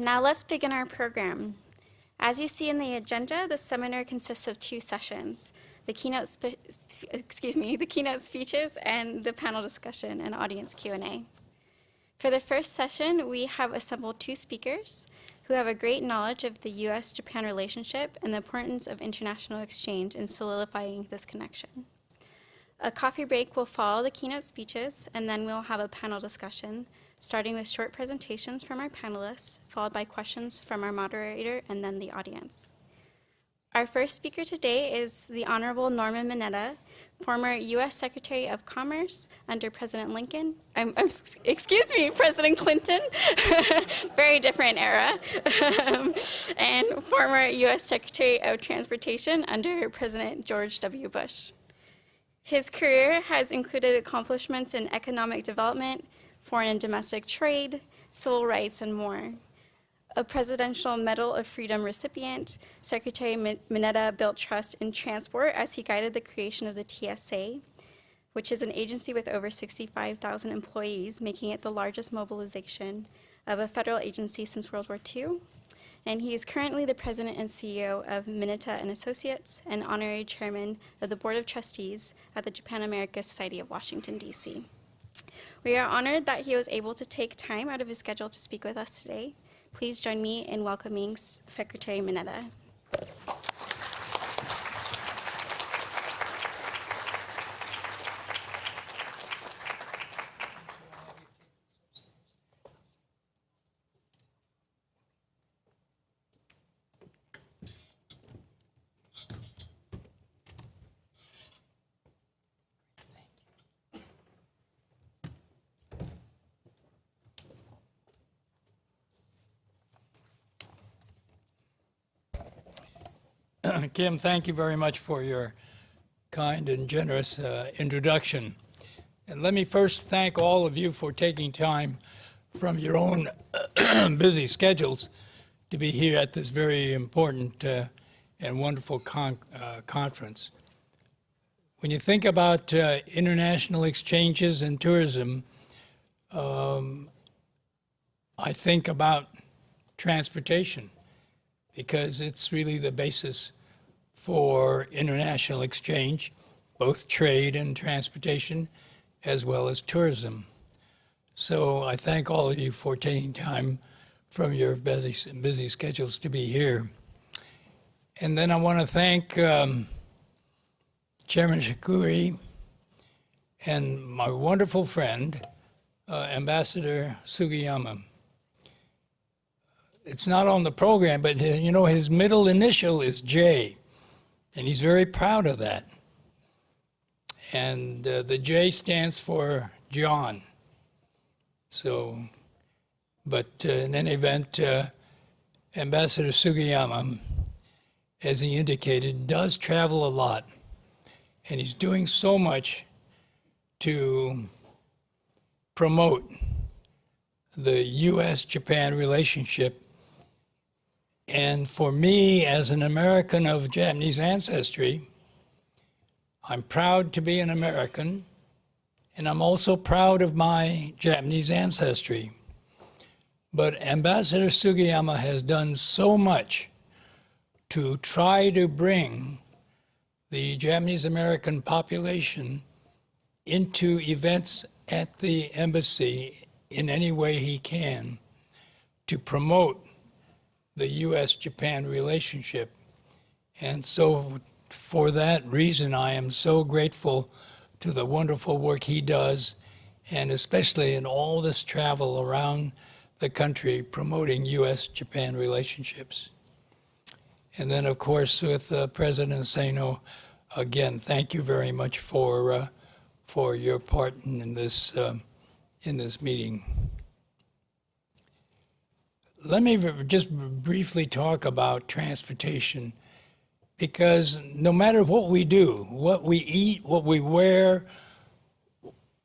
Now let's begin our program. As you see in the agenda, the seminar consists of two sessions, the keynote speeches and the panel discussion and audience Q&A. For the first session, we have assembled two speakers who have a great knowledge of the U.S.-Japan relationship and the importance of international exchange in solidifying this connection. A coffee break will follow the keynote speeches, and then we'll have a panel discussion, starting with short presentations from our panelists, followed by questions from our moderator, and then the audience. Our first speaker today is the Honorable Norman Mineta, former U.S. Secretary of Commerce under President Lincoln. President Clinton, very different era, and former U.S. Secretary of Transportation under President George W. Bush. His career has included accomplishments in economic development, foreign and domestic trade, civil rights, and more. A Presidential Medal of Freedom recipient, Secretary Mineta built trust in transport as he guided the creation of the TSA, which is an agency with over 65,000 employees, making it the largest mobilization of a federal agency since World War II. And he is currently the President and CEO of Mineta & Associates and Honorary Chairman of the Board of Trustees at the Japan-America Society of Washington, D.C. We are honored that he was able to take time out of his schedule to speak with us today. Please join me in welcoming Secretary Mineta. Kim, thank you very much for your kind and generous introduction. And let me first thank all of you for taking time from your own busy schedules to be here at this very important and wonderful conference. When you think about international exchanges and tourism, I think about transportation, because it's really the basis for international exchange, both trade and transportation, as well as tourism. So I thank all of you for taking time from your busy schedules to be here. And then I want to thank Chairman Shikuri and my wonderful friend, Ambassador Sugiyama. It's not on the program, but you know, his middle initial is J, and he's very proud of that. And the J stands for John. So, but in any event, Ambassador Sugiyama, as he indicated, does travel a lot, and he's doing so much to promote the U.S.-Japan relationship. And for me, as an American of Japanese ancestry, I'm proud to be an American, and I'm also proud of my Japanese ancestry. But Ambassador Sugiyama has done so much to try to bring the Japanese American population into events at the embassy in any way he can to promote the U.S.-Japan relationship. And so for that reason, I am so grateful to the wonderful work he does, and especially in all this travel around the country promoting U.S.-Japan relationships. And then, of course, with President Seino, again, thank you very much for your part in this meeting. Let me just briefly talk about transportation, because no matter what we do, what we eat, what we wear,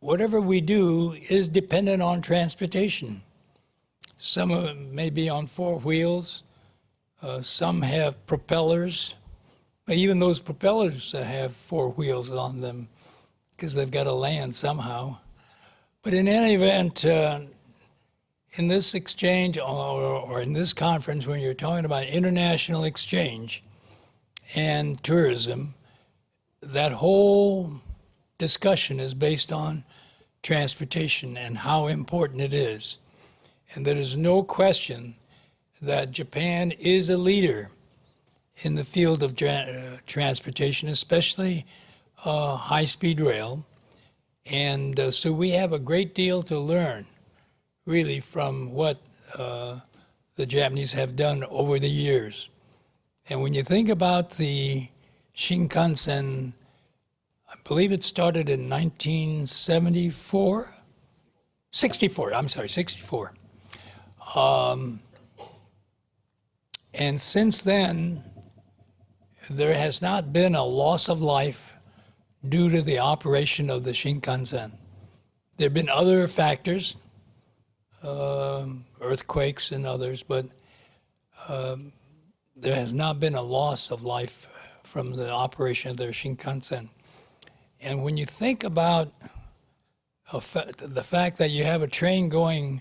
whatever we do is dependent on transportation. Some of it may be on four wheels, some have propellers. Even those propellers have four wheels on them because they've got to land somehow. But in any event, in this exchange or in this conference, when you're talking about international exchange and tourism, that whole discussion is based on transportation and how important it is. And there is no question that Japan is a leader in the field of transportation, especially high-speed rail. And so we have a great deal to learn, really, from what the Japanese have done over the years. And when you think about the Shinkansen, I believe it started in 1974? 64, I'm sorry, 64. And since then, there has not been a loss of life due to the operation of the Shinkansen. There have been other factors, earthquakes and others, but there has not been a loss of life from the operation of the Shinkansen. And when you think about the fact that you have a train going,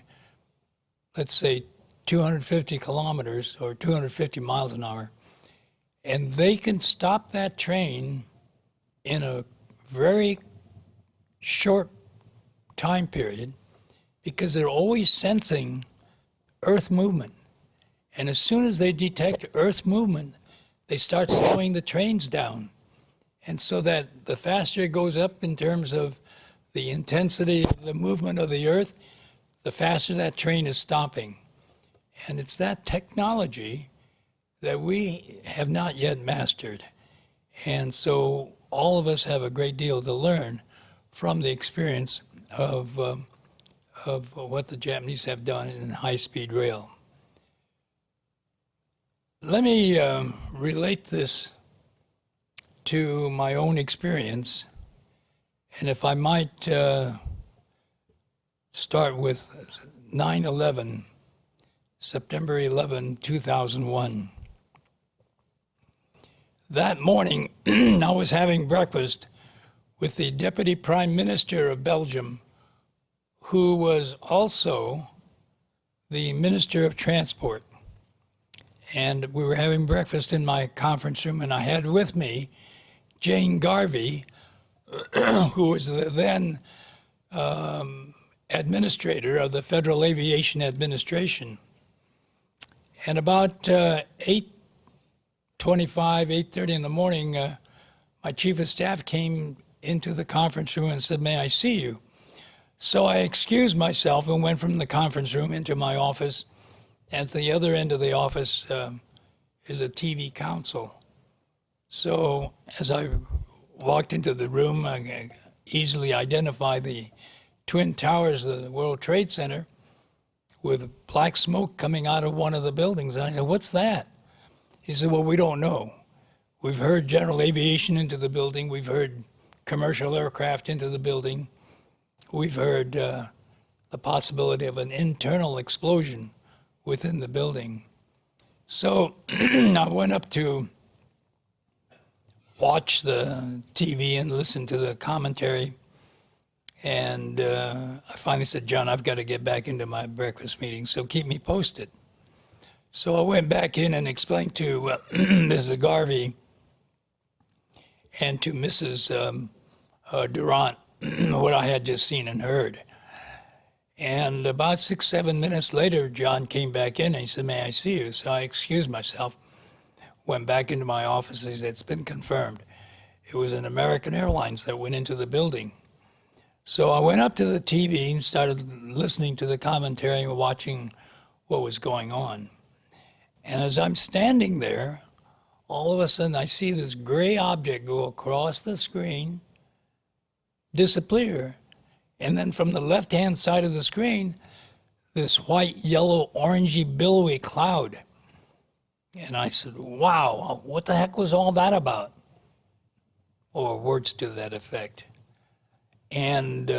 let's say, 250 kilometers or 250 miles an hour, and they can stop that train in a very short time period because they're always sensing Earth movement. And as soon as they detect Earth movement, they start slowing the trains down. And so that the faster it goes up in terms of the intensity of the movement of the Earth, the faster that train is stopping. And it's that technology that we have not yet mastered. And so all of us have a great deal to learn from the experience of what the Japanese have done in high-speed rail. Let me relate this to my own experience. And if I might start with 9/11, September 11, 2001. That morning, I was having breakfast with the Deputy Prime Minister of Belgium, who was also the Minister of Transport. And we were having breakfast in my conference room, and I had with me Jane Garvey, who was the then administrator of the Federal Aviation Administration. And about 8:25, 8:30 in the morning, my chief of staff came into the conference room and said, "May I see you?" So I excused myself and went from the conference room into my office. At the other end of the office is a TV council. So as I walked into the room, I easily identified the Twin Towers of the World Trade Center with black smoke coming out of one of the buildings. And I said, "What's that?" He said, "Well, we don't know. We've heard general aviation into the building. We've heard commercial aircraft into the building. We've heard the possibility of an internal explosion within the building." So I went up to watch the TV and listen to the commentary. And I finally said, "John, I've got to get back into my breakfast meeting, so keep me posted." So I went back in and explained to Mrs. Garvey and to Mrs. Durant what I had just seen and heard. And about 6-7 minutes later, John came back in and he said, "May I see you?" So I excused myself, went back into my office. He said, "It's been confirmed. It was an American Airlines that went into the building." So I went up to the TV and started listening to the commentary and watching what was going on. And as I'm standing there, all of a sudden I see this gray object go across the screen, disappear, and then from the left-hand side of the screen, this white, yellow, orangey, billowy cloud. And I said, "Wow, what the heck was all that about?" Or words to that effect. And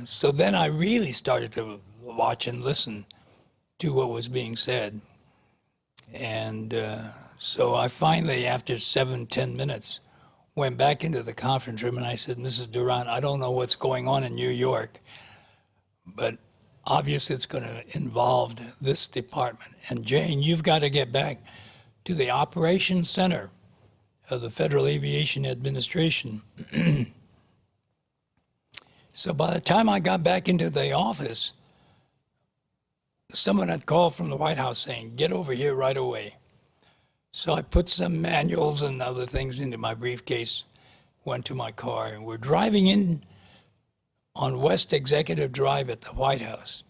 so then I really started to watch and listen to what was being said. And so I finally, after 7-10 minutes, went back into the conference room and I said, "Mrs. Durant, I don't know what's going on in New York, but obvious it's going to involve this department. And Jane, you've got to get back to the operations center of the Federal Aviation Administration. So by the time I got back into the office, someone had called from the White House saying, get over here right away. So I put some manuals and other things into my briefcase, went to my car, and we're driving in on West Executive Drive at the White House.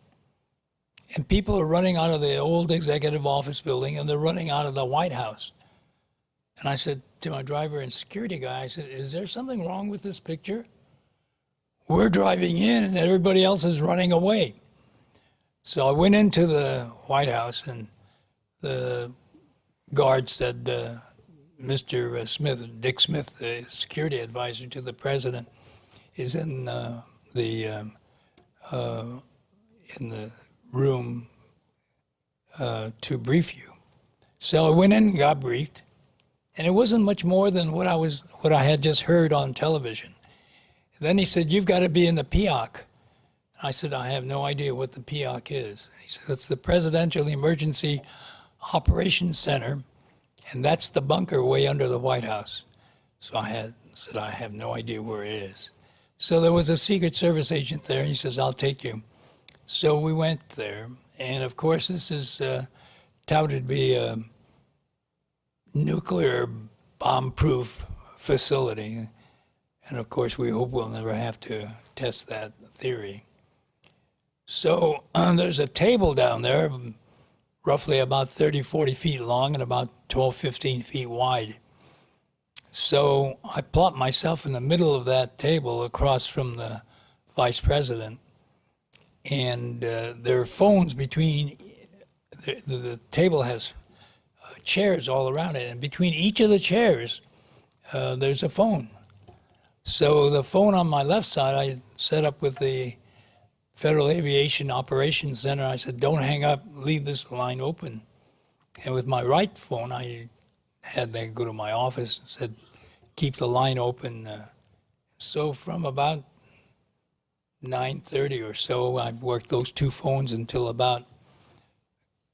And people are running out of the old executive office building, and they're running out of the White House. And I said to my driver and security guy, I said, is there something wrong with this picture? We're driving in and everybody else is running away. So I went into the White House, and the guard said, Mr. Smith, Dick Smith, the security advisor to the president, is in the room to brief you. So I went in and got briefed, and it wasn't much more than what I had just heard on television. Then he said, you've got to be in the PEOC. I said, I have no idea what the PEOC is. He said, it's the Presidential Emergency Operations Center, and that's the bunker way under the White House. So I said, I have no idea where it is. So there was a Secret Service agent there, and he says, I'll take you. So we went there, and of course this is touted to be a nuclear bomb-proof facility. And of course, we hope we'll never have to test that theory. So there's a table down there, roughly about 30, 40 feet long and about 12, 15 feet wide. So I plopped myself in the middle of that table across from the vice president. And there are phones between, the table has chairs all around it. And between each of the chairs, there's a phone. So the phone on my left side, I set up with the Federal Aviation Operations Center. I said, don't hang up, leave this line open. And with my right phone, I had them go to my office and said, keep the line open. So from about 9:30 or so, I worked those two phones until about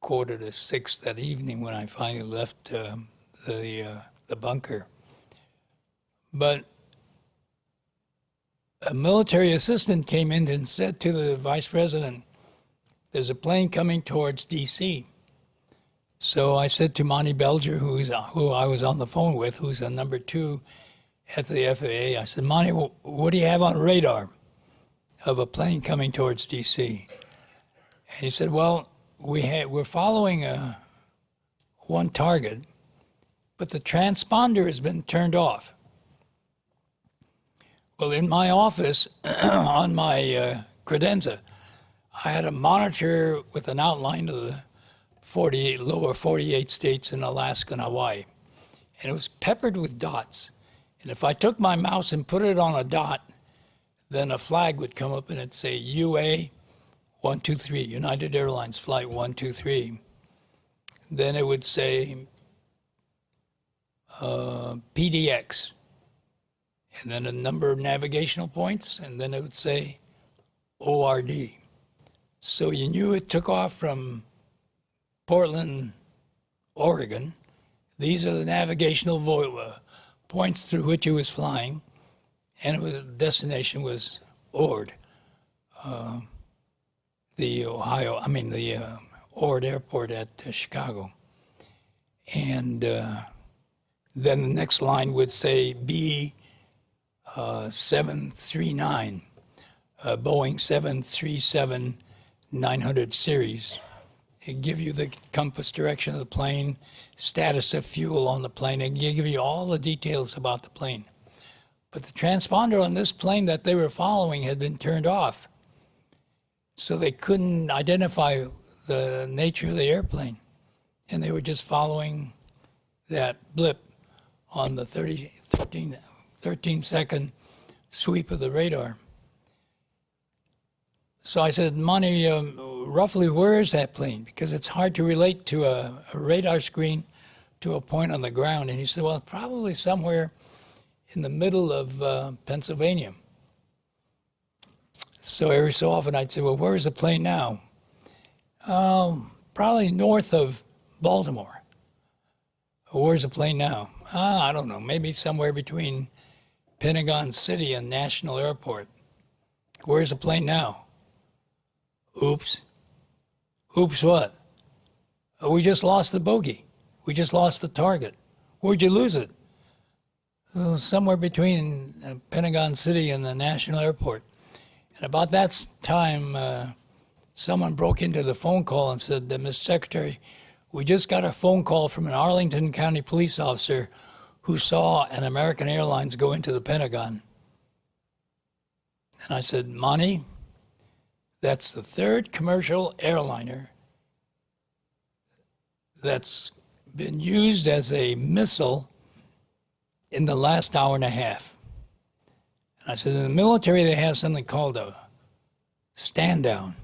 5:45 that evening when I finally left the bunker. But a military assistant came in and said to the vice president, there's a plane coming towards D.C. So I said to Monty Belger, who I was on the phone with, who's a number 2 at the FAA, I said, Monty, what do you have on radar of a plane coming towards D.C.? And he said, well, we're following one target, but the transponder has been turned off. Well, in my office, on my credenza, I had a monitor with an outline of the lower 48 states in Alaska and Hawaii. And it was peppered with dots. And if I took my mouse and put it on a dot, then a flag would come up and it'd say UA 123, United Airlines Flight 123. Then it would say PDX. And then a number of navigational points, and then it would say ORD. So you knew it took off from Portland, Oregon. These are the navigational points through which it was flying, and the destination was Ord, the Ord Airport at Chicago. And then the next line would say B 739, Boeing 737-900 series. It give you the compass direction of the plane, status of fuel on the plane, and give you all the details about the plane. But the transponder on this plane that they were following had been turned off, so they couldn't identify the nature of the airplane, and they were just following that blip on the 13-second sweep of the radar. So I said, Monty, roughly where is that plane? Because it's hard to relate to a radar screen to a point on the ground. And he said, well, probably somewhere in the middle of Pennsylvania. So every so often I'd say, well, where's the plane now? Probably north of Baltimore. Where's the plane now? I don't know, maybe somewhere between Pentagon City and National Airport. Where's the plane now? Oops. Oops what? We just lost the bogey. We just lost the target. Where'd you lose it? Somewhere between Pentagon City and the National Airport. And about that time, someone broke into the phone call and said, Mr. Secretary, we just got a phone call from an Arlington County police officer who saw an American Airlines go into the Pentagon. And I said, Monty, that's the third commercial airliner that's been used as a missile in the last hour and a half. And I said, in the military, they have something called a stand down.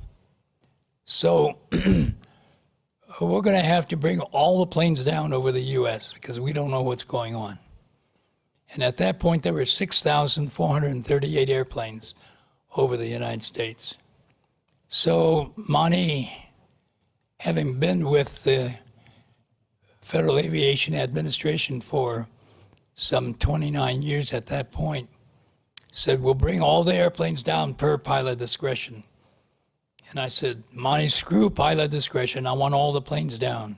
So we're going to have to bring all the planes down over the U.S. because we don't know what's going on. And at that point, there were 6,438 airplanes over the United States. So Monty, having been with the Federal Aviation Administration for some 29 years at that point, said, we'll bring all the airplanes down per pilot discretion. And I said, Monty, screw pilot discretion. I want all the planes down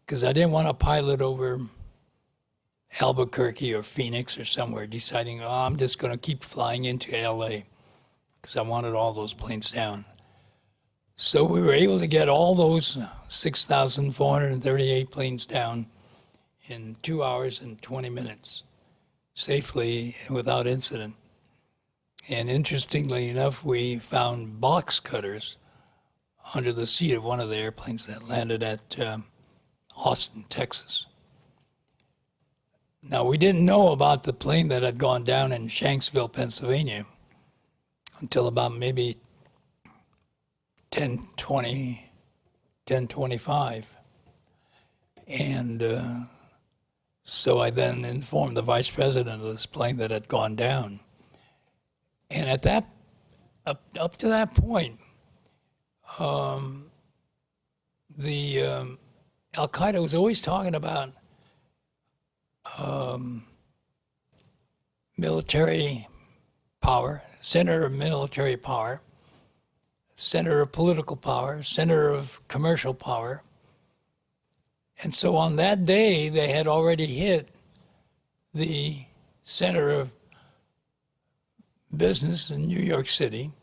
because I didn't want to pilot over Albuquerque or Phoenix or somewhere deciding, I'm just going to keep flying into LA because I wanted all those planes down. So we were able to get all those 6,438 planes down in 2 hours and 20 minutes, safely and without incident. And interestingly enough, we found box cutters under the seat of one of the airplanes that landed at Austin, Texas. Now, we didn't know about the plane that had gone down in Shanksville, Pennsylvania, until about maybe 10:20, 10:25. And so I then informed the vice president of this plane that had gone down. And at that, up to that point, the Al-Qaeda was always talking about military power, center of military power, center of political power, center of commercial power. And so on that day, they had already hit the center of business in New York City.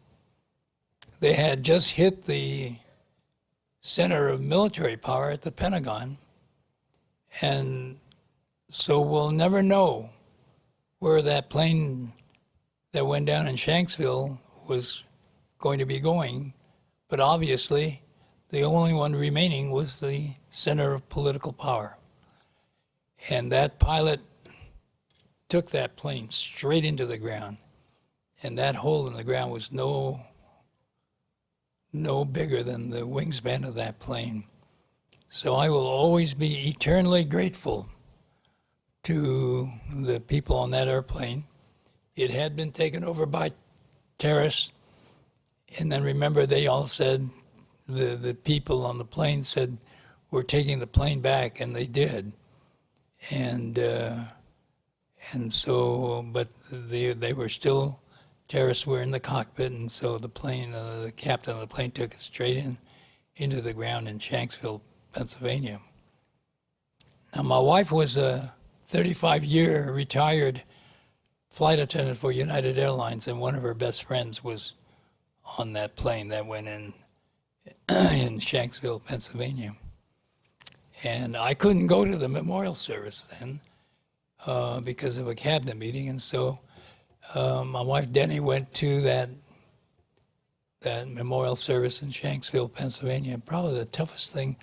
They had just hit the center of military power at the Pentagon. And so we'll never know where that plane that went down in Shanksville was going to be going. But obviously, the only one remaining was the center of political power. And that pilot took that plane straight into the ground. And that hole in the ground was no bigger than the wingspan of that plane. So I will always be eternally grateful to the people on that airplane. It had been taken over by terrorists. And then remember, they all said, the people on the plane said, we're taking the plane back, and they did. And so, but they were still, terrorists were in the cockpit, and so the plane, the captain of the plane took it straight into the ground in Shanksville, Pennsylvania. Now, my wife was a 35-year retired flight attendant for United Airlines, and one of her best friends was on that plane that went in Shanksville, Pennsylvania. And I couldn't go to the memorial service then because of a cabinet meeting, and so my wife Denny went to that memorial service in Shanksville, Pennsylvania. Probably the toughest thing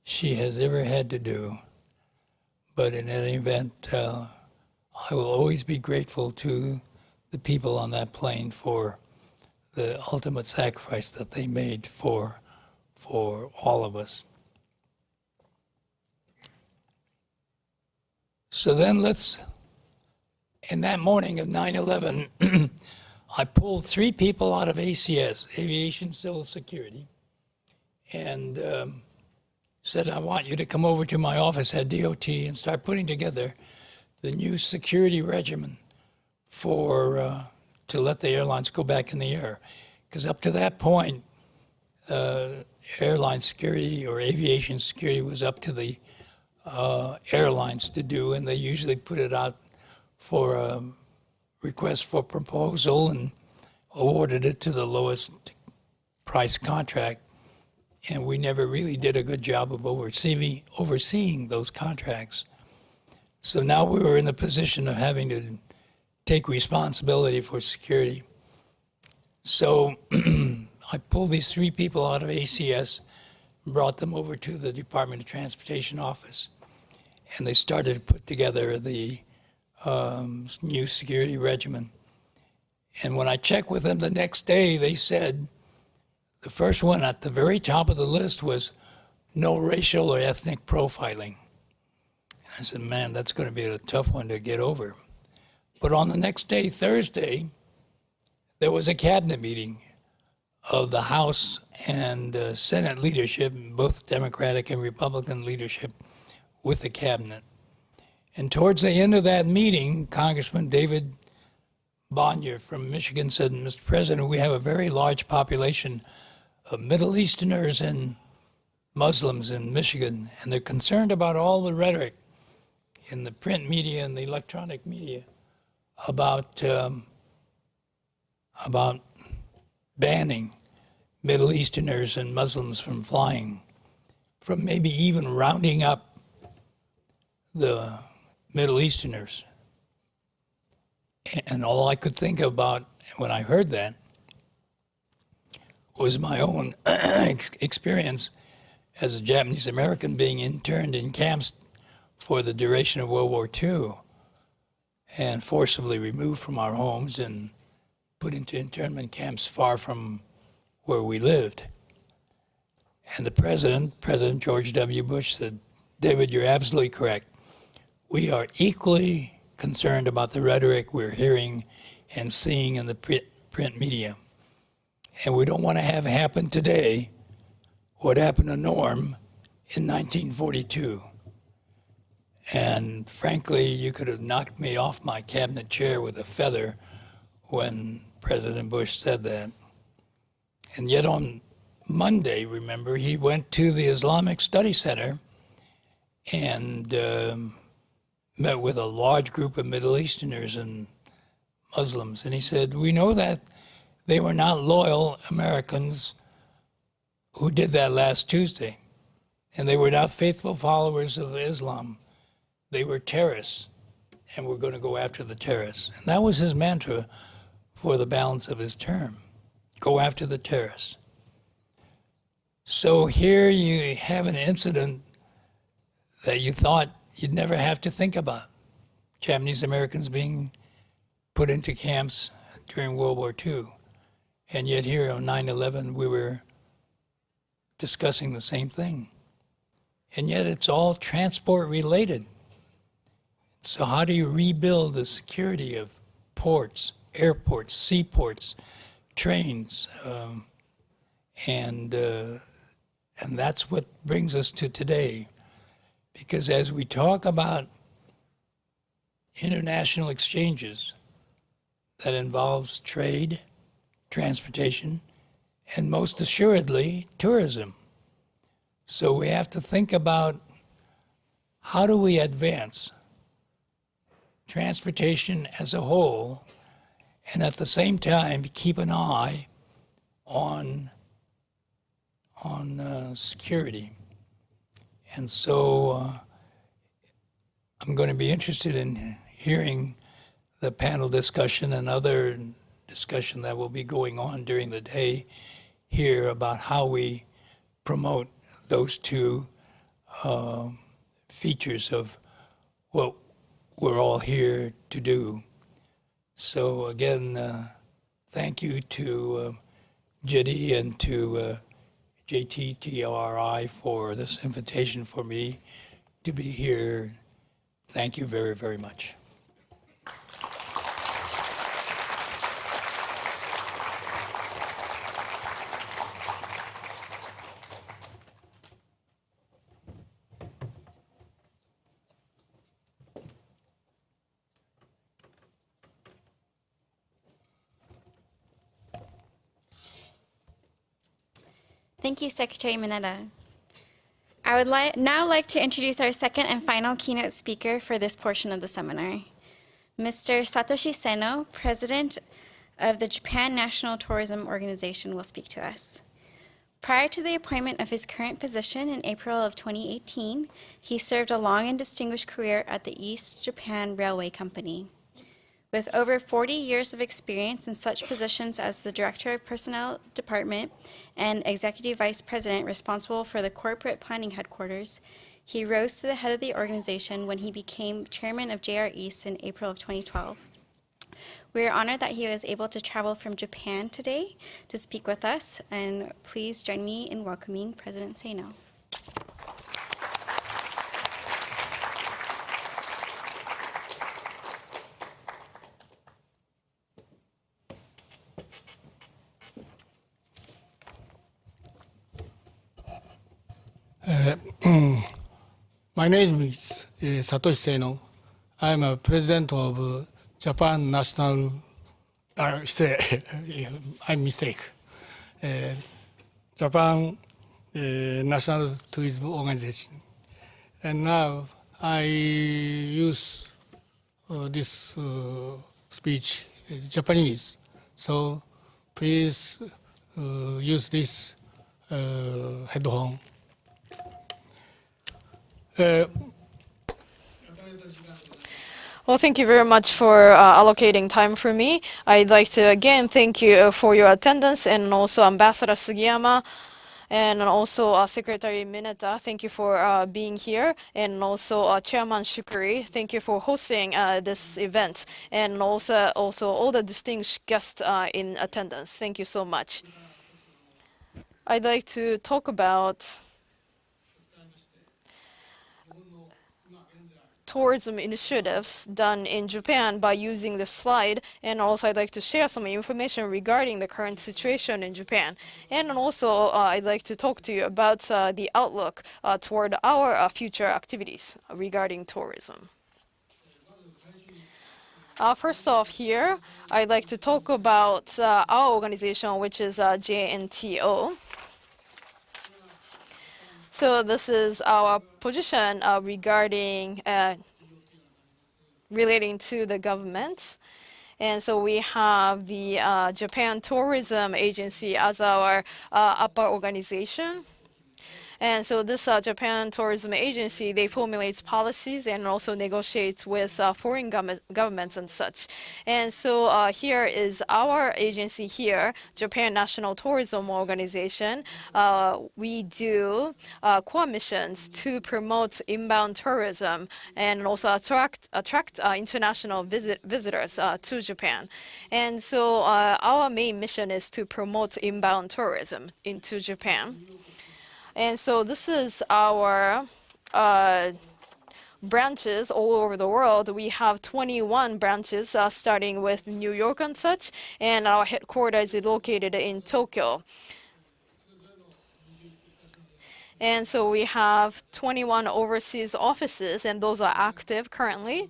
she has ever had to do. But in any event, I will always be grateful to the people on that plane for the ultimate sacrifice that they made for all of us. So then in that morning of 9/11, I pulled 3 people out of ACS, Aviation Civil Security, and said, I want you to come over to my office at DOT and start putting together the new security regimen for to let the airlines go back in the air. Because up to that point, airline security or aviation security was up to the airlines to do, and they usually put it out for a request for proposal and awarded it to the lowest price contract. And we never really did a good job of overseeing those contracts. So now we were in the position of having to take responsibility for security. So I pulled these 3 people out of ACS, brought them over to the Department of Transportation office, and they started to put together the new security regimen. And when I checked with them the next day, they said the first one at the very top of the list was no racial or ethnic profiling. And I said, man, that's going to be a tough one to get over. But on the next day, Thursday, there was a cabinet meeting of the House and Senate leadership, both Democratic and Republican leadership, with the cabinet. And towards the end of that meeting, Congressman David Bonnier from Michigan said, Mr. President, we have a very large population of Middle Easterners and Muslims in Michigan, and they're concerned about all the rhetoric in the print media and the electronic media about banning Middle Easterners and Muslims from flying, from maybe even rounding up the Middle Easterners. And all I could think about when I heard that was my own experience as a Japanese American being interned in camps for the duration of World War II and forcibly removed from our homes and put into internment camps far from where we lived. And the President George W. Bush said, David, you're absolutely correct. We are equally concerned about the rhetoric we're hearing and seeing in the print media. And we don't want to have happen today what happened to Norm in 1942. And frankly, you could have knocked me off my cabinet chair with a feather when President Bush said that. And yet on Monday, remember, he went to the Islamic Study Center and met with a large group of Middle Easterners and Muslims. And he said, we know that they were not loyal Americans who did that last Tuesday. And they were not faithful followers of Islam. They were terrorists, and we're going to go after the terrorists. And that was his mantra for the balance of his term. Go after the terrorists. So here you have an incident that you thought you'd never have to think about. Japanese Americans being put into camps during World War II. And yet here on 9/11, we were discussing the same thing. And yet it's all transport related. So how do you rebuild the security of ports, airports, seaports, trains? And that's what brings us to today. Because as we talk about international exchanges, that involves trade, transportation, and most assuredly, tourism. So we have to think about how do we advance transportation as a whole, and at the same time keep an eye on security. And so I'm going to be interested in hearing the panel discussion and other discussion that will be going on during the day here about how we promote those two features of what we're all here to do. So again, thank you to JIDI and to JTTRI for this invitation for me to be here. Thank you very, very much. Thank you, Secretary Mineta. I would now like to introduce our second and final keynote speaker for this portion of the seminar. Mr. Satoshi Seino, President of the Japan National Tourism Organization, will speak to us. Prior to the appointment of his current position in April of 2018, he served a long and distinguished career at the East Japan Railway Company. With over 40 years of experience in such positions as the Director of Personnel Department and Executive Vice President responsible for the corporate planning headquarters, he rose to the head of the organization when he became chairman of JR East in April of 2012. We are honored that he was able to travel from Japan today to speak with us, and please join me in welcoming President Seino. My name is Satoshi Seino. I am a president of Japan National. I mistake. Japan National Tourism Organization. And now I use this speech in Japanese. So please use this headphone. Well, thank you very much for allocating time for me. I'd like to again thank you for your attendance, and also Ambassador Sugiyama, and also Secretary Mineta. Thank you for being here, and also Chairman Shukuri. Thank you for hosting this event, and also all the distinguished guests in attendance. Thank you so much. I'd like to talk about tourism initiatives done in Japan by using the slide, and also I'd like to share some information regarding the current situation in Japan. And also I'd like to talk to you about the outlook toward our future activities regarding tourism. First off here, I'd like to talk about our organization, which is JNTO. So this is our position regarding relating to the government. And so we have the Japan Tourism Agency as our upper organization. And so this Japan Tourism Agency, they formulate policies and also negotiates with foreign governments and such. And so here is our agency here, Japan National Tourism Organization. We do core missions to promote inbound tourism and also attract international visitors to Japan. And so our main mission is to promote inbound tourism into Japan. And so this is our branches all over the world. We have 21 branches starting with New York and such, and our headquarters is located in Tokyo. And so we have 21 overseas offices, and those are active currently.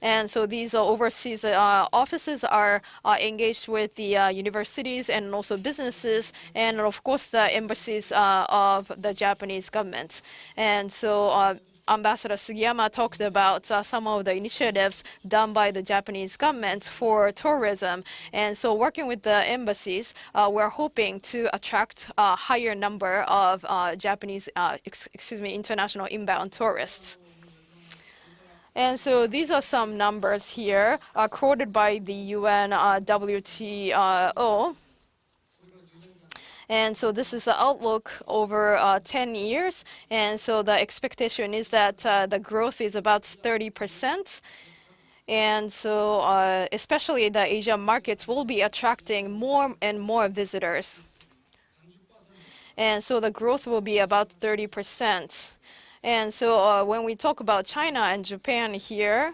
And so these overseas offices are engaged with the universities and also businesses, and of course the embassies of the Japanese government. And so Ambassador Sugiyama talked about some of the initiatives done by the Japanese government for tourism. And so working with the embassies, we're hoping to attract a higher number of international inbound tourists. And so these are some numbers here quoted by the UN WTO. And so this is the outlook over 10 years. And so the expectation is that the growth is about 30%. And so especially the Asian markets will be attracting more and more visitors. And so the growth will be about 30%. And so when we talk about China and Japan here,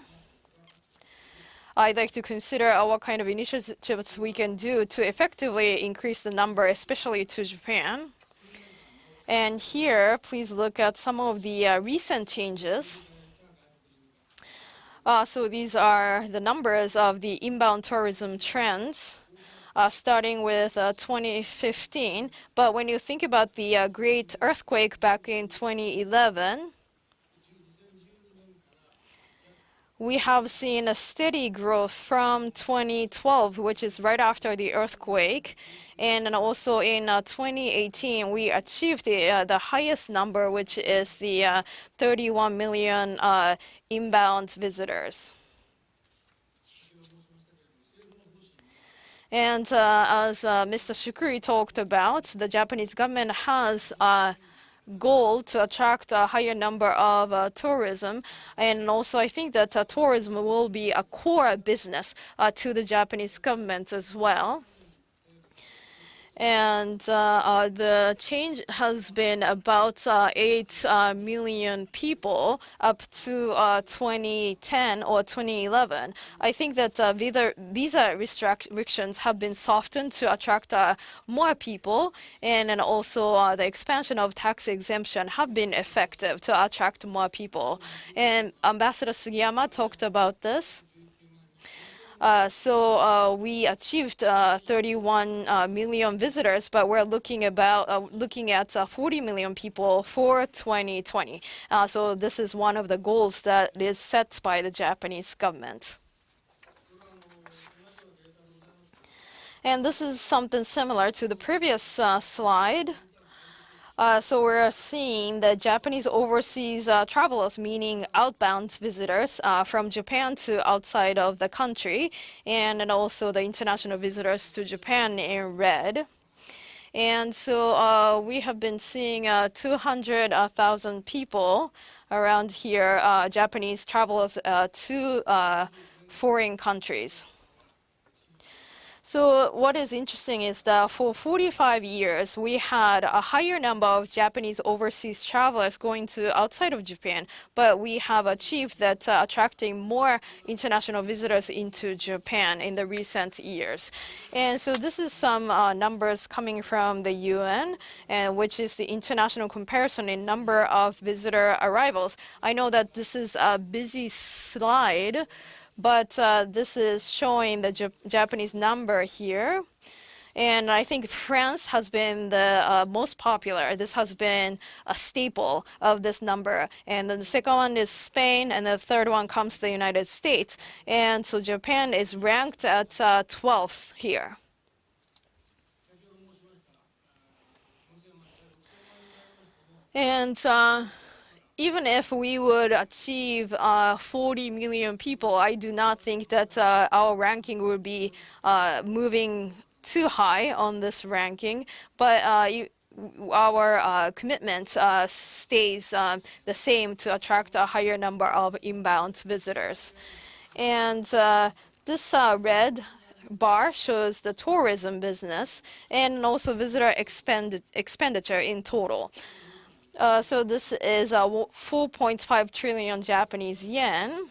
I'd like to consider what kind of initiatives we can do to effectively increase the number, especially to Japan. And here, please look at some of the recent changes. So these are the numbers of the inbound tourism trends starting with 2015. But when you think about the great earthquake back in 2011, we have seen a steady growth from 2012, which is right after the earthquake. And then also in 2018, we achieved the highest number, which is the 31 million inbound visitors. And as Mr. Shukuri talked about, the Japanese government has a goal to attract a higher number of tourism. And also I think that tourism will be a core business to the Japanese government as well. And the change has been about 8 million people up to 2010 or 2011. I think that visa restrictions have been softened to attract more people, and then also the expansion of tax exemption have been effective to attract more people. And Ambassador Sugiyama talked about this. So we achieved 31 million visitors, but we're looking at 40 million people for 2020. So this is one of the goals that is set by the Japanese government. And this is something similar to the previous slide. So we're seeing the Japanese overseas travelers, meaning outbound visitors from Japan to outside of the country, and then also the international visitors to Japan in red. And so we have been seeing 200,000 people around here, Japanese travelers to foreign countries. So what is interesting is that for 45 years, we had a higher number of Japanese overseas travelers going to outside of Japan, but we have achieved that attracting more international visitors into Japan in the recent years. And so this is some numbers coming from the UN, which is the international comparison in number of visitor arrivals. I know that this is a busy slide, but this is showing the Japanese number here. And I think France has been the most popular. This has been a staple of this number. And then the second one is Spain, and the third one comes the United States. And so Japan is ranked at 12th here. And even if we would achieve 40 million people, I do not think that our ranking would be moving too high on this ranking. But our commitment stays the same to attract a higher number of inbound visitors. And this red bar shows the tourism business and also visitor expenditure in total. So this is 4.5 trillion Japanese yen.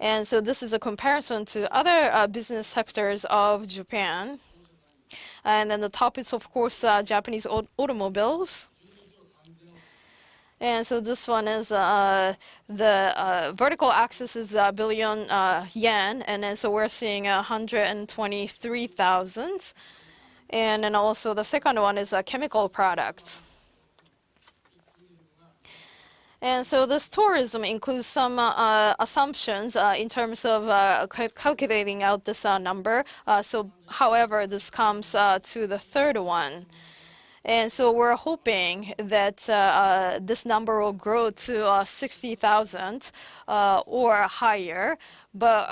And so this is a comparison to other business sectors of Japan. And then the top is, of course, Japanese automobiles. And so this one is the vertical axis is billion yen. And then so we're seeing 123,000. And then also the second one is chemical products. And so this tourism includes some assumptions in terms of calculating out this number. However, this comes to the third one. And so we're hoping that this number will grow to 60,000 or higher. But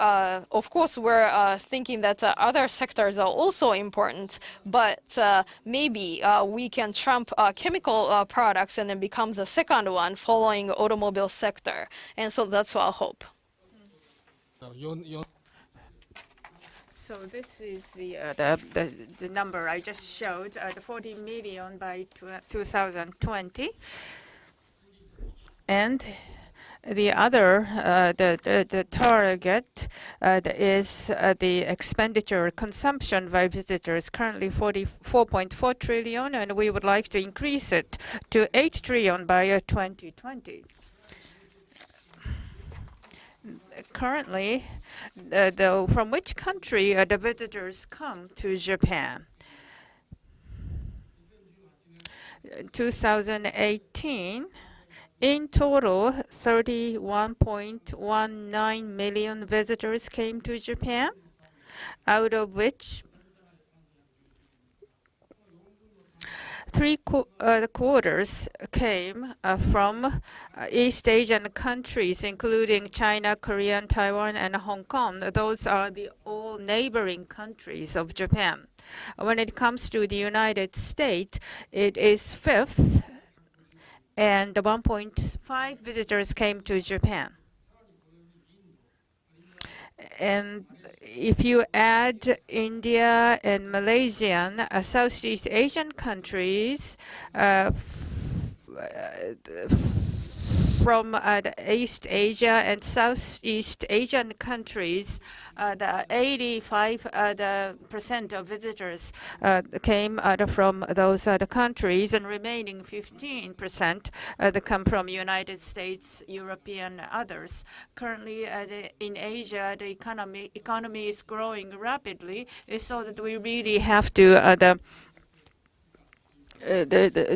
of course, we're thinking that other sectors are also important. But maybe we can trump chemical products and then become the second one following automobile sector. And so that's our hope. So this is the number I just showed, the 40 million by 2020. And the other, the target is the expenditure consumption by visitors, currently 44.4 trillion, and we would like to increase it to 8 trillion by 2020. currently, from which country the visitors come to Japan? 2018, in total, 31.19 million visitors came to Japan, out of which quarters came from East Asian countries, including China, Korea, Taiwan, and Hong Kong. Those are the all neighboring countries of Japan. When it comes to the United States, it is fifth, and 1.5 visitors came to Japan. And if you add India and Malaysian, Southeast Asian countries, from the East Asia and Southeast Asian countries, the 85% of visitors came from those other countries, and remaining 15% that come from United States, European, others. Currently, in Asia, the economy is growing rapidly, so that we really have to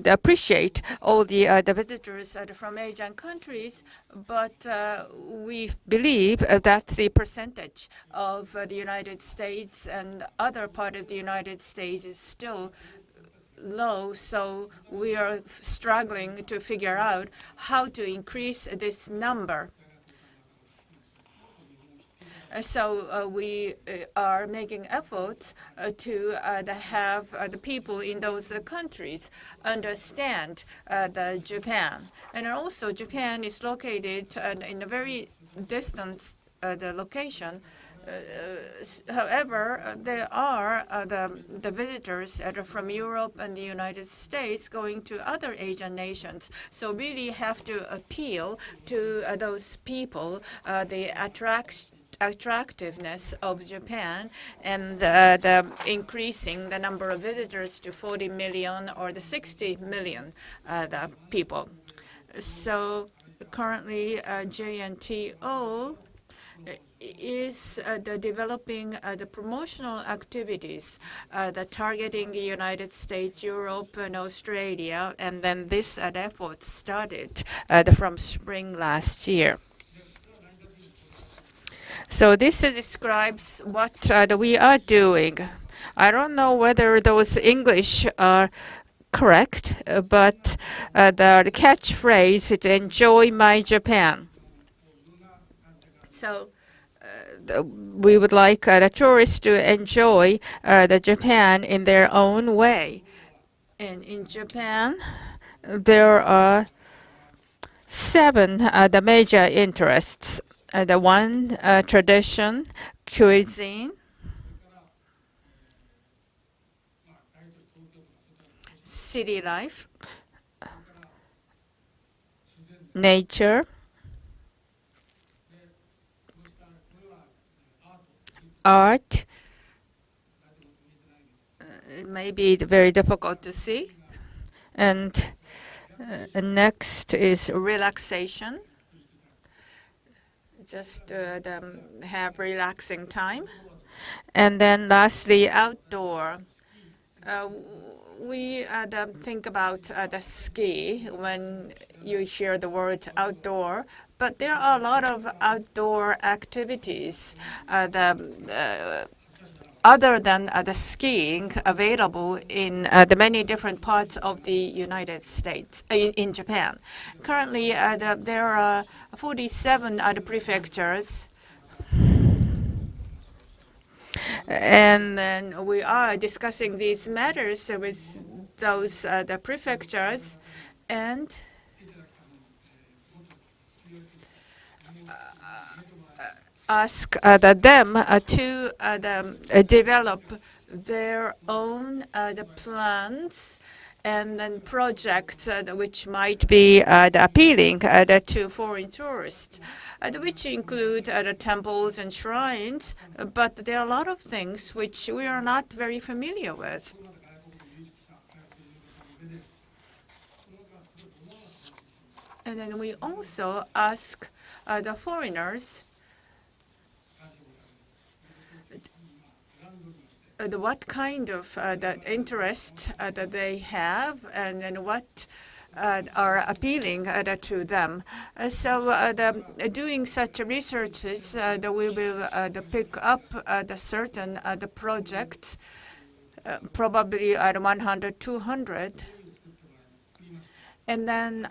appreciate all the visitors from Asian countries, but we believe that the percentage of the United States and other part of the United States is still low, so we are struggling to figure out how to increase this number. So we are making efforts to have the people in those countries understand the Japan. And also Japan is located in a very distant location. However, there are the visitors from Europe and the United States going to other Asian nations. So really have to appeal to those people, the attractiveness of Japan, and the increasing the number of visitors to 40 million or the 60 million the people. So currently JNTO is developing the promotional activities targeting the United States, Europe, and Australia, and then this effort started from spring last year. So this describes what we are doing. I don't know whether those English are correct, but the catchphrase is "Enjoy my Japan." So we would like the tourists to enjoy the Japan in their own way. And in Japan, there are 7 the major interests. The one, tradition, cuisine, city life, nature, art. It may be very difficult to see. And next is relaxation. Just have relaxing time. And then lastly, outdoor. We think about the ski when you hear the word outdoor, but there are a lot of outdoor activities other than the skiing available in the many different parts of the United States, in Japan. Currently, there are 47 other prefectures. And then we are discussing these matters with those the prefectures, and ask them to develop their own the plans and then projects which might be appealing to foreign tourists, which include the temples and shrines, but there are a lot of things which we are not very familiar with. And then we also ask the foreigners what kind of the interest that they have, and then what are appealing to them. Doing such researches, that we will pick up the certain the projects, probably at 100, 200, and then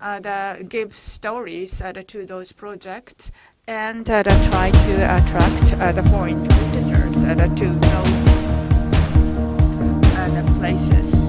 give stories to those projects, and try to attract the foreign visitors to those the places.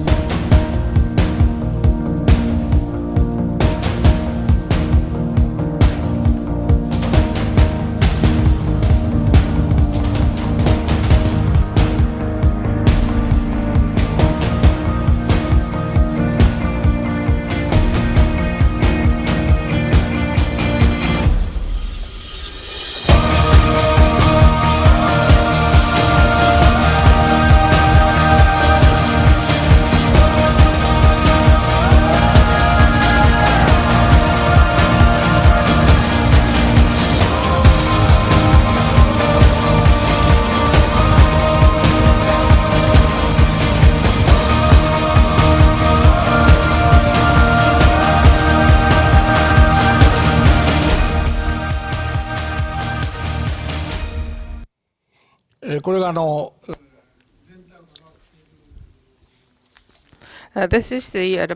This is the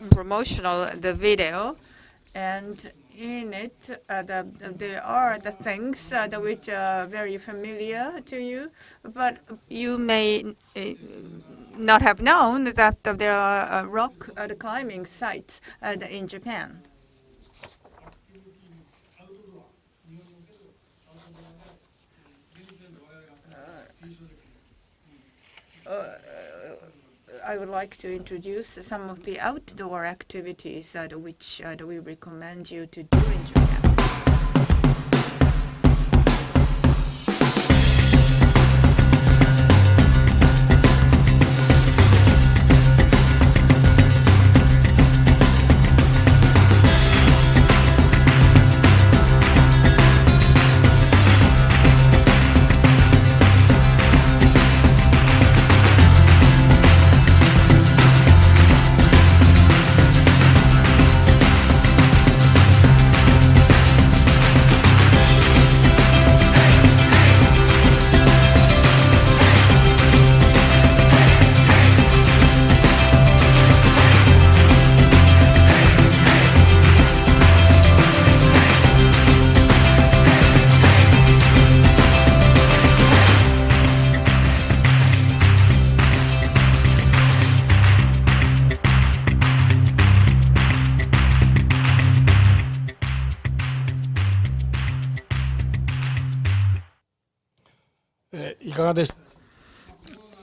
promotional video, and in it there are the things which are very familiar to you, but you may not have known that there are rock climbing sites in Japan. I would like to introduce some of the outdoor activities which we recommend you to do in Japan.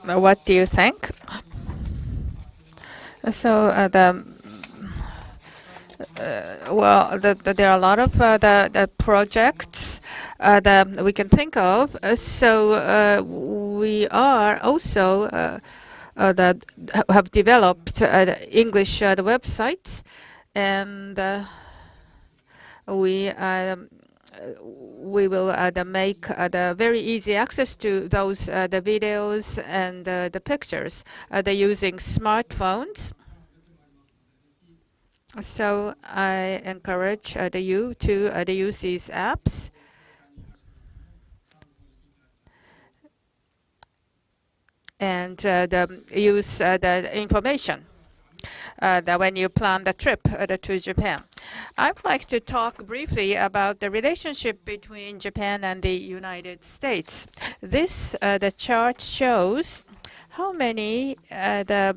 What do you think? So there are a lot of the projects that we can think of. So we are also that have developed English websites, and we will make the very easy access to those the videos and the pictures. They're using smartphones. So I encourage you to use these apps. And use the information that when you plan the trip to Japan. I would like to talk briefly about the relationship between Japan and the United States. This the chart shows how many the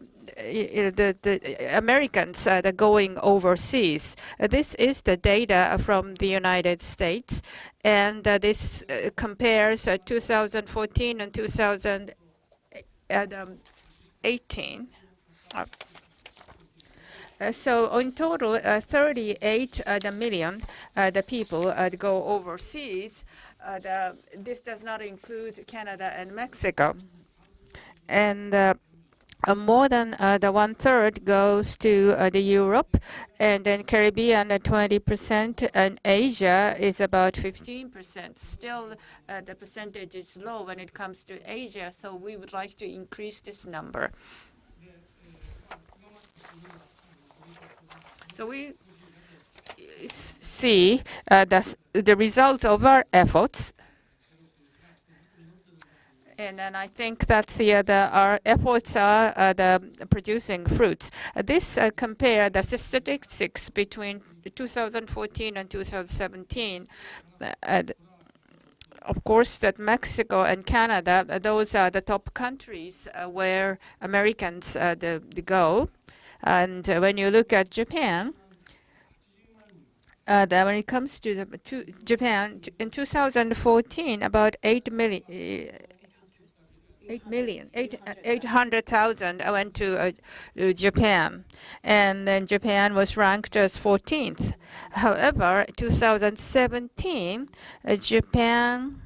Americans that going overseas. This is the data from the United States, and this compares 2014 and 2018. So in total, 38 million the people go overseas. This does not include Canada and Mexico. And more than the 1/3 goes to the Europe, and then Caribbean 20%, and Asia is about 15%. Still, the percentage is low when it comes to Asia, so we would like to increase this number. So we see the result of our efforts. And then I think that our efforts are producing fruits. This compare the statistics between 2014 and 2017. Of course, that Mexico and Canada, those are the top countries where Americans go. And when you look at Japan, when it comes to Japan, in 2014, about 800,000 went to Japan, and then Japan was ranked as 14th. However, 2017, Japan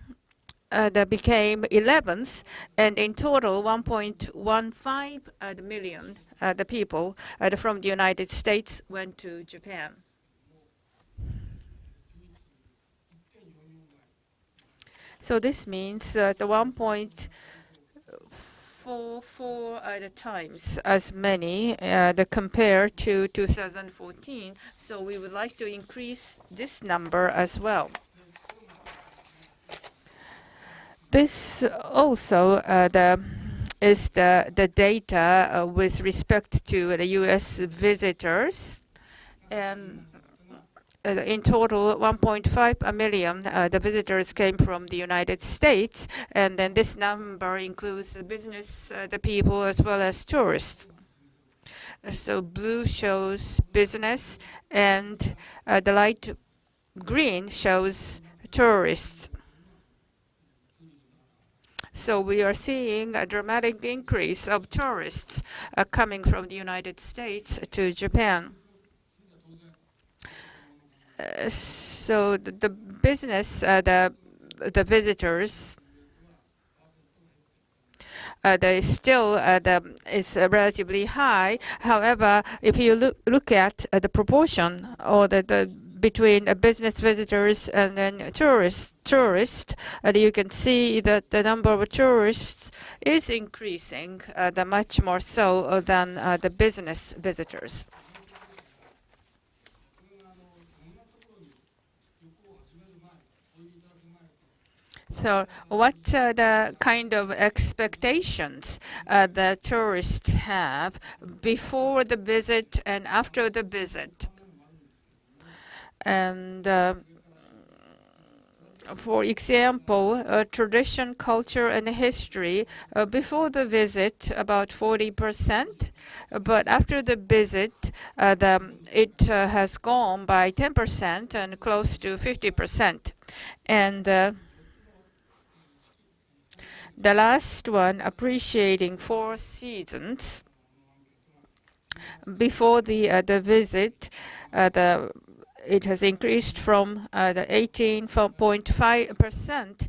became 11th, and in total 1.15 million the people from the United States went to Japan. So this means the 1.44 times as many compared to 2014. So we would like to increase this number as well. This also is the data with respect to the U.S. visitors, and in total 1.5 million the visitors came from the United States, and then this number includes the business the people as well as tourists. So blue shows business, and the light green shows tourists. So we are seeing a dramatic increase of tourists coming from the United States to Japan. So the business, the visitors, still is relatively high. However, if you look at the proportion or the between business visitors and then tourists, you can see that the number of tourists is increasing, much more so than the business visitors. So what the kind of expectations the tourists have before the visit and after the visit? And for example, tradition, culture, and history, before the visit, about 40%, but after the visit, it has gone by 10% and close to 50%. And the last one, appreciating 4 seasons. Before the visit, it has increased from the 18.5%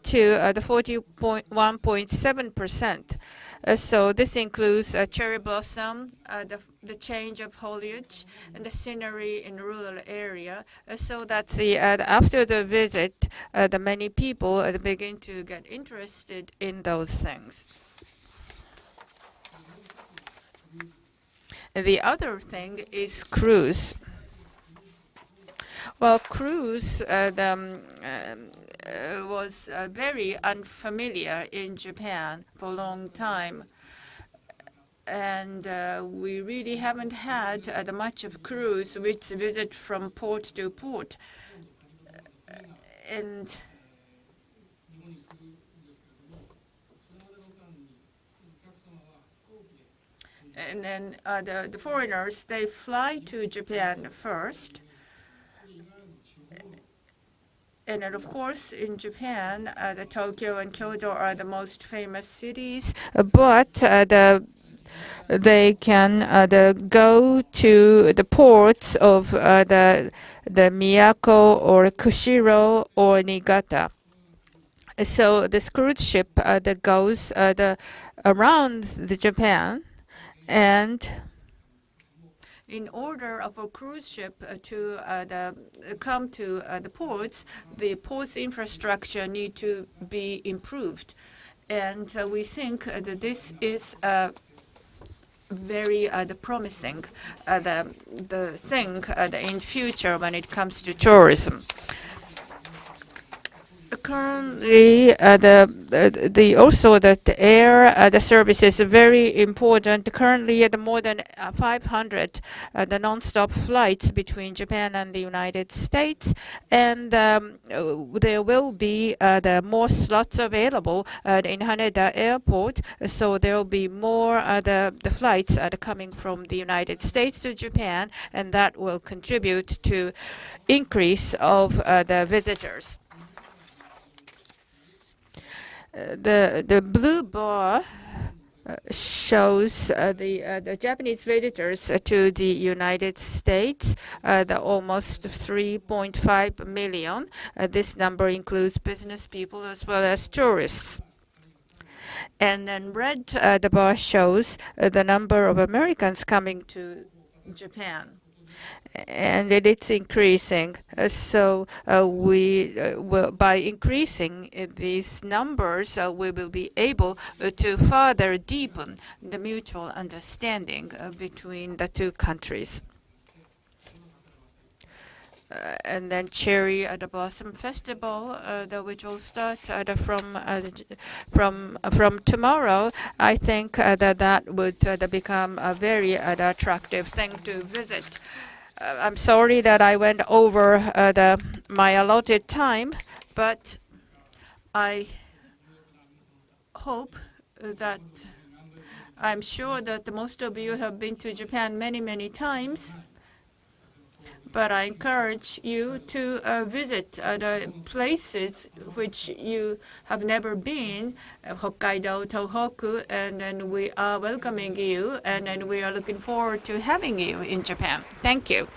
to the 41.7%. So this includes cherry blossom, the change of foliage, and the scenery in rural area, so that after the visit, the many people begin to get interested in those things. The other thing is cruise. Well, cruise was very unfamiliar in Japan for a long time, and we really haven't had much of cruise which visit from port to port. And then the foreigners, they fly to Japan first. And then, of course, in Japan, the Tokyo and Kyoto are the most famous cities, but they can go to the ports of the Miyako or Kushiro or Niigata. So this cruise ship that goes around the Japan, And in order of a cruise ship to come to the ports infrastructure need to be improved. And we think that this is very promising the thing in future when it comes to tourism. Currently, also that the air the service is very important. Currently, the more than 500 the non-stop flights between Japan and the United States, and there will be the more slots available in Haneda Airport. So there will be more the flights coming from the United States to Japan, and that will contribute to increase of the visitors. The blue bar shows the Japanese visitors to the United States, the almost 3.5 million. This number includes business people as well as tourists. And then red, the bar shows the number of Americans coming to Japan. And it's increasing. So we will, by increasing these numbers, we will be able to further deepen the mutual understanding between the two countries. And then Cherry the Blossom Festival, which will start from tomorrow. I think that would become a very attractive thing to visit. I'm sorry that I went over my allotted time, but I hope that I'm sure that most of you have been to Japan many, many times. But I encourage you to visit the places which you have never been, Hokkaido, Tohoku, and then we are welcoming you, and then we are looking forward to having you in Japan. Thank you.